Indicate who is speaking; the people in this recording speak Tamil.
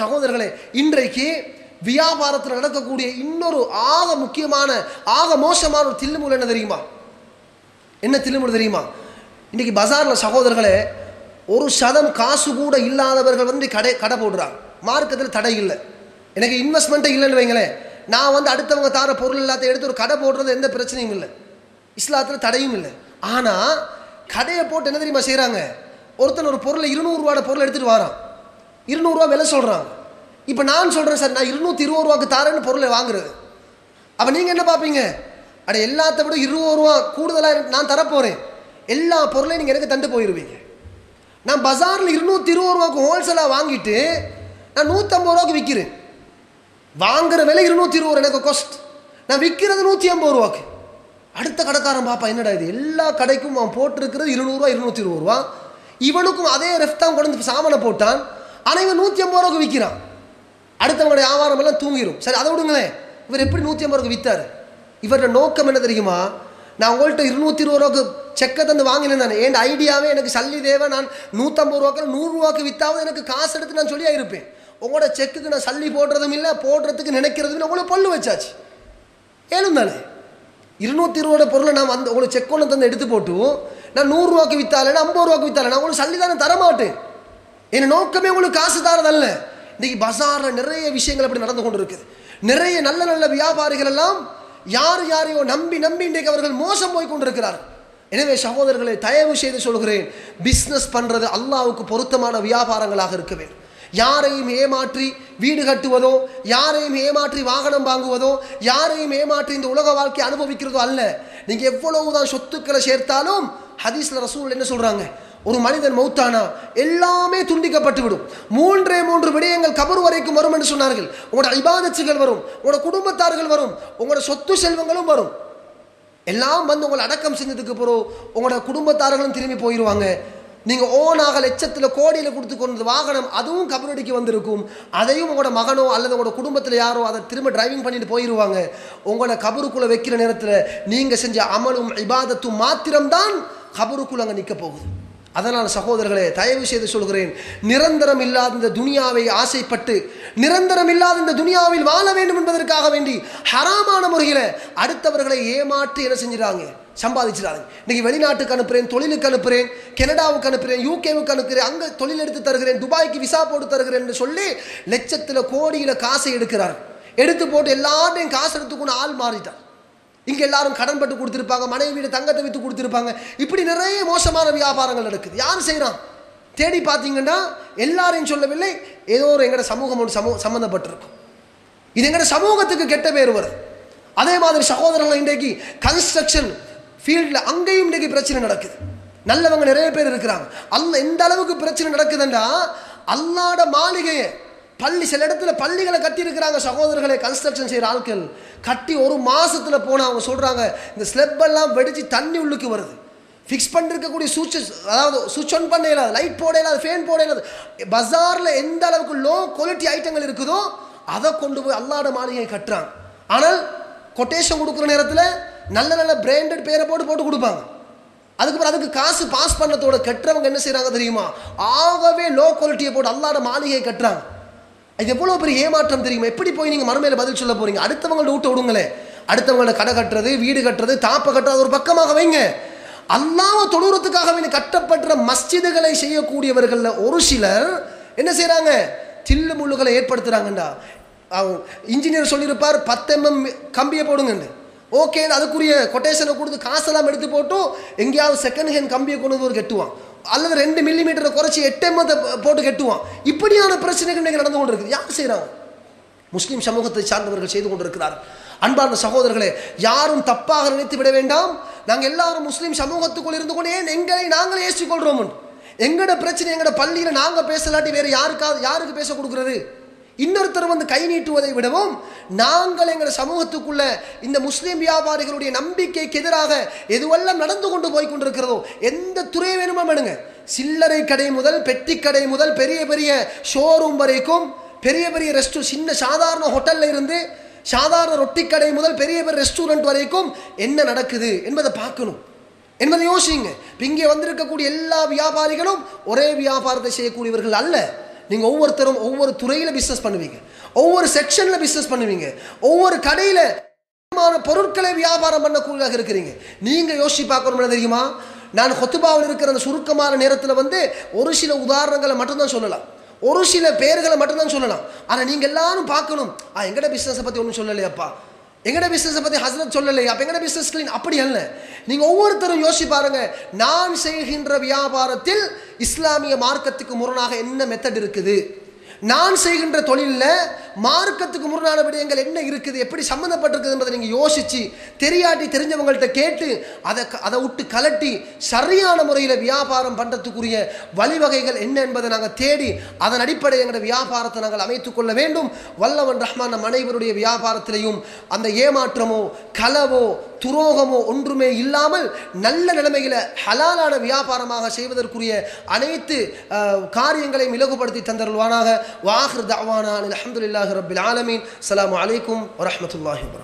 Speaker 1: சகோதரர்களே, இன்றைக்கு வியாபாரத்தில் நடக்கக்கூடிய இன்னொரு ஆக முக்கியமான ஆக மோசமான ஒரு தில்லுமுல் என்ன தெரியுமா? என்ன தில்லுமுல் தெரியுமா? இன்னைக்கு பஜார்ல சகோதரர்களே, ஒரு சதம் காசு கூட இல்லாதவர்கள் வந்து கடை போடுறாங்க. மார்க்கெட்டில் தடை இல்லை, எனக்கு இன்வெஸ்ட்மெண்ட்டே இல்லைன்னு வைங்களேன், நான் வந்து அடுத்தவங்க தார பொருள் எல்லாத்தையும் எடுத்து ஒரு கடை போடுறது எந்த பிரச்சனையும் இல்லை, இஸ்லாத்தில் தடையும் இல்லை. ஆனால் கடையை போட்டு என்ன தெரியுமா செய்கிறாங்க? ஒருத்தன் ஒரு பொருளை 200 ரூபாயோட பொருள் எடுத்துகிட்டு வரான், 200 ரூபா விலை சொல்கிறாங்க. இப்போ நான் சொல்கிறேன் சார், நான் 220 ரூபாய்க்கு தாரேன்னு பொருளை வாங்குறது. அப்போ நீங்கள் என்ன பார்ப்பீங்க? அட எல்லாத்த விட 20 ரூபா கூடுதலாக நான் தரப்போகிறேன், எல்லா பொருளையும் நீங்கள் எனக்கு தண்டு போயிடுவீங்க. நான் பஜாரில் 220 ரூபாய்க்கு ஹோல்சேலாக வாங்கிட்டு நான் 150 ரூபாய்க்கு விற்கிறேன். வாங்குற விலை 220 எனக்கு காஸ்ட், நான் விற்கிறது 150 ரூபாய்க்கு. அடுத்த கடைக்காரன் பாப்பா, என்னடா இது, எல்லா கடைக்கும் அவன் போட்டிருக்கிறது 200 ரூபா 220 ரூபா, இவனுக்கும் அதே ரெஃப்தான் கொண்டு சாமானை போட்டான், ஆனால் இவன் 150 ரூபாய்க்கு விற்கிறான். அடுத்தவங்களுடைய வியாபாரம் எல்லாம் தூங்கிடும். சரி, அதை விடுங்களேன், இவர் எப்படி 150 ரூபாய்க்கு விற்றாரு? இவரோட நோக்கம் என்ன தெரியுமா? நான் உங்கள்கிட்ட 220 ரூபாய்க்கு செக்கை தந்து வாங்கினேன், நான் என் ஐடியாவே எனக்கு சல்லி தேவை, நான் 150 ரூபாய்க்கு 100 ரூபாய்க்கு விற்றாவது எனக்கு காசு எடுத்து நான் சொல்லியா இருப்பேன். உங்களோட செக்குக்கு நான் சல்லி போடுறதும் இல்லை, போடுறதுக்கு நினைக்கிறதும் இல்லை, உங்களை பொல்லு வச்சாச்சு. ஏழும் தானே, 220 ரூபாய் பொருளை நான் வந்து உங்களுக்கு செக் ஒன்று தந்து எடுத்து போட்டு நான் 100 ரூபாய்க்கு விற்றாலே 50 ரூபாய்க்கு விற்றாலே நான் உங்களுக்கு சல்லி தானே தரமாட்டேன். என் நோக்கமே உங்களுக்கு காசு தாரதல்ல. இன்னைக்கு பஜாரில் நிறைய விஷயங்கள் அப்படி நடந்து கொண்டு இருக்குது. நிறைய நல்ல நல்ல வியாபாரிகள் எல்லாம் யாரையோ நம்பி இன்றைக்கு அவர்கள் மோசம் போய் கொண்டிருக்கிறார். எனவே சகோதரர்களை, தயவு செய்து சொல்கிறேன், பிஸ்னஸ் பண்றது அல்லாஹ்வுக்கு பொருத்தமான வியாபாரங்களாக இருக்க வேண்டும். யாரையும் ஏமாற்றி வீடு கட்டுவதோ, யாரையும் ஏமாற்றி வாகனம் வாங்குவதோ, யாரையும் ஏமாற்றி இந்த உலக வாழ்க்கையை அனுபவிக்கிறதோ அல்ல. நீங்க எவ்வளவுதான் சொத்துக்களை சேர்த்தாலும் ஹதீஸ்ல ரசூல் என்ன சொல்றாங்க? ஒரு மனிதன் மௌத்தானா எல்லாமே துண்டிக்கப்பட்டு விடும். 3 விடயங்கள் கபர் வரைக்கும் வரும் என்று சொன்னார்கள். உங்களோட இபாதத்துகள் வரும், உங்களோட குடும்பத்தார்கள் வரும், உங்களோட சொத்து செல்வங்களும் வரும். எல்லாம் வந்து உங்களை அடக்கம் செஞ்சதுக்கு பிறகு உங்களோட குடும்பத்தார்களும் திரும்பி போயிடுவாங்க. நீங்கள் ஓனாக லட்சத்தில் கோடியில் கொடுத்து கொண்டது வாகனம், அதுவும் கபரடிக்கு வந்திருக்கும். அதையும் உங்களோட மகனோ அல்லது உங்களோட குடும்பத்தில் யாரோ அதை திரும்ப டிரைவிங் பண்ணிட்டு போயிடுவாங்க. உங்களோட கபருக்குள்ளே வைக்கிற நேரத்தில் நீங்கள் செஞ்ச அமலும் இபாதத்தும் மாத்திரம்தான் கபருக்குள்ள அங்கே நிற்க போகுது. அதனால் சகோதரர்களே, தயவு செய்து சொல்கிறேன், நிரந்தரம் இல்லாத இந்த துனியாவை ஆசைப்பட்டு நிரந்தரம் இல்லாத இந்த துனியாவில் வாழ வேண்டும் என்பதற்காக வேண்டி ஹராமான முறையில் அடுத்தவர்களை ஏமாற்றி என்ன செஞ்சிடாங்க? சம்பாதிச்சிடாங்க. இன்னைக்கு வெளிநாட்டுக்கு அனுப்புறேன், தொழிலுக்கு அனுப்புறேன், கனடாவுக்கு அனுப்புறேன், யூகேவுக்கு அனுப்புறேன், அங்கே தொழில் எடுத்து தருகிறேன், துபாய்க்கு விசா போட்டு தருகிறேன் என்று சொல்லி லட்சத்தில் கோடியில் காசை எடுக்கிறார். எடுத்து போட்டு எல்லாத்தையும் காசு எடுத்துக்கொண்டு ஆள் மாறிட்டார். இங்கே எல்லாரும் கடன் பட்டு கொடுத்துருப்பாங்க, மனைவியோட தங்கத்தை விற்று கொடுத்துருப்பாங்க. இப்படி நிறைய மோசமான வியாபாரங்கள் நடக்குது. யார் செய்கிறான்? தேடி பார்த்தீங்கன்னா எல்லாரையும் சொல்லவில்லை, ஏதோ ஒரு எங்கட சமூகம் ஒன்று சம்மந்தப்பட்டிருக்கும். இது எங்கட சமூகத்துக்கு கெட்ட பேர் வருது. அதே மாதிரி சகோதரர்கள், இன்றைக்கு கன்ஸ்ட்ரக்ஷன் ஃபீல்டில் அங்கேயும் இன்றைக்கு பிரச்சனை நடக்குது. நல்லவங்க நிறைய பேர் இருக்கிறாங்க. எந்த அளவுக்கு பிரச்சனை நடக்குதுன்னா, அல்லாட மாளிகையை பள்ளி, சில இடத்துல பள்ளிகளை கட்டி இருக்கிறாங்க சகோதரர்களை. கன்ஸ்ட்ரக்ஷன் செய்கிற ஆட்கள் கட்டி 1 மாசத்துல போனால் அவங்க சொல்றாங்க, இந்த ஸ்லெப் எல்லாம் வெடிச்சு தண்ணி உள்ளுக்கு வருது. ஃபிக்ஸ் பண்ணிருக்கக்கூடிய சுவிட்ச் ஆன் பண்ண இல்லாது, லைட் போட இல்லாது, ஃபேன் போட இல்லாது. பஜார்ல எந்த அளவுக்கு லோ குவாலிட்டி ஐட்டங்கள் இருக்குதோ அதை கொண்டு போய் அல்லாட மாளிகை கட்டுறாங்க. ஆனால் கொட்டேஷன் கொடுக்குற நேரத்தில் நல்ல நல்ல பிராண்டட் பேரை போட்டு கொடுப்பாங்க. அதுக்கப்புறம் அதுக்கு காசு பாஸ் பண்ணத்தோட கட்டுறவங்க என்ன செய்யறாங்க தெரியுமா? ஆகவே லோ குவாலிட்டியை போட்டு அல்லாட மாளிகை கட்டுறாங்க. இது எவ்வளோ பெரிய ஏமாற்றம் தெரியுமா? எப்படி போய் நீங்கள் மறுமையில பதில் சொல்ல போறீங்க? அடுத்தவங்கள விட்டு விடுங்களே. அடுத்தவங்கள கடை கட்டுறது, வீடு கட்டுறது, தாப்ப கட்டுறது ஒரு பக்கமாக வைங்க. அல்லாஹ்வை தொழுறதுக்காக கட்டப்பட்ட மஸ்ஜிதுகளை செய்யக்கூடியவர்கள் ஒரு சிலர் என்ன செய்யறாங்க? சில்லு முள்ளுகளை ஏற்படுத்துறாங்கண்டா. இன்ஜினியர் சொல்லியிருப்பார் 10 mm கம்பியை போடுங்க, ஓகே, அதுக்குரிய கொட்டேஷனை கொடுத்து காசெல்லாம் எடுத்து போட்டு எங்கேயாவது செகண்ட் ஹேண்ட் கம்பியை கொண்டு வந்து ஒரு கட்டுவான், அல்லது 2 மில்லிமீட்டரை குறைச்சி 8 mm போட்டு கட்டுவான். இப்படியான பிரச்சனைகள் நடந்து கொண்டு இருக்குது. யார் செய்யறாங்க? முஸ்லீம் சமூகத்தை சார்ந்தவர்கள் செய்து கொண்டிருக்கிறார். அன்பார்ந்த சகோதரர்களே, யாரும் தப்பாக நினைத்து விட வேண்டாம். நாங்கள் எல்லாரும் முஸ்லீம் சமூகத்துக்குள் இருந்து கொண்டே எங்களை நாங்களே ஏற்றிக்கொள்றோம். எங்கட பிரச்சனை எங்கட பள்ளியில நாங்க பேசலாட்டி வேற யாருக்கு பேச கொடுக்கிறது? இன்னொருத்தர் வந்து கை நீட்டுவதை விடவும் நாங்கள் எங்கள் சமூகத்துக்குள்ள இந்த முஸ்லீம் வியாபாரிகளுடைய நம்பிக்கைக்கு எதிராக எதுவெல்லாம் நடந்து கொண்டு போய் கொண்டிருக்கிறதோ, எந்த துறை வேணுமோ எடுங்க, சில்லறை கடை முதல் பெட்டி கடை முதல் பெரிய பெரிய ஷோரூம் வரைக்கும், பெரிய பெரிய சின்ன சாதாரண ஹோட்டல்ல இருந்து சாதாரண ரொட்டி கடை முதல் பெரிய பெரிய ரெஸ்டாரண்ட் வரைக்கும் என்ன நடக்குது என்பதை பார்க்கணும், என்பதை யோசிங்க. இங்கே வந்திருக்கக்கூடிய எல்லா வியாபாரிகளும் ஒரே வியாபாரத்தை செய்யக்கூடியவர்கள் அல்ல. நீங்கள் ஒவ்வொருத்தரும் ஒவ்வொரு துறையில் பிஸ்னஸ் பண்ணுவீங்க, ஒவ்வொரு செக்ஷனில் பிஸ்னஸ் பண்ணுவீங்க, ஒவ்வொரு கடையில் பொருட்களை வியாபாரம் பண்ணக்கூடியதாக இருக்கிறீங்க. நீங்கள் யோசிச்சு பார்க்கணும் தெரியுமா, நான் ஹுத்பாவில் இருக்கிற அந்த சுருக்கமான நேரத்தில் ஒரு சில உதாரணங்களை மட்டும்தான் சொல்லலாம், ஒரு சில பேர்களை மட்டும்தான் சொல்லலாம். ஆனால் நீங்கள் எல்லாரும் பார்க்கணும், எங்கட பிஸ்னஸை பற்றி ஒன்றும் சொல்லலையப்பா, எங்கட பிஸ்னஸை பற்றி ஹஸ்ரத் சொல்லலையா, அப்போ எங்கட பிஸ்னஸ் கிளீன். அப்படி அல்ல. நீங்கள் ஒவ்வொருத்தரும் யோசிச்சு பாருங்க, நான் செய்கின்ற வியாபாரத்தில் இஸ்லாமிய மார்க்கத்துக்கு முரணாக என்ன மெத்தட் இருக்குது, நான் செய்கின்ற தொழிலில் மார்க்கத்துக்கு முரணான விடயங்கள் என்ன இருக்குது, எப்படி சம்மந்தப்பட்டிருக்குது என்பதை நீங்கள் யோசித்து தெரியாட்டி தெரிஞ்சவங்கள்ட்ட கேட்டு அதை விட்டு கலட்டி சரியான முறையில் வியாபாரம் பண்ணுறதுக்குரிய வழிவகைகள் என்ன என்பதை நாங்கள் தேடி அதன் அடிப்படையில் எங்களுடைய வியாபாரத்தை நாங்கள் அமைத்துக் கொள்ள வேண்டும். வல்லவன் ரஹ்மான் நம் அனைவருடைய வியாபாரத்திலையும் அந்த ஏமாற்றமோ களவோ துரோகமோ ஒன்றுமே இல்லாமல் நல்ல நிலைமையில் ஹலாலான வியாபாரமாக செய்வதற்குரிய அனைத்து காரியங்களையும் இலகுபடுத்தி தந்தருள்வானாக. வாஹிர் தஅவானா அல்ஹம்துலில்லாஹி ரப்பில் ஆலமீன். அஸ்ஸலாமு அலைக்கும் வரஹ்மத்துல்லாஹி வபரகாத்துஹு.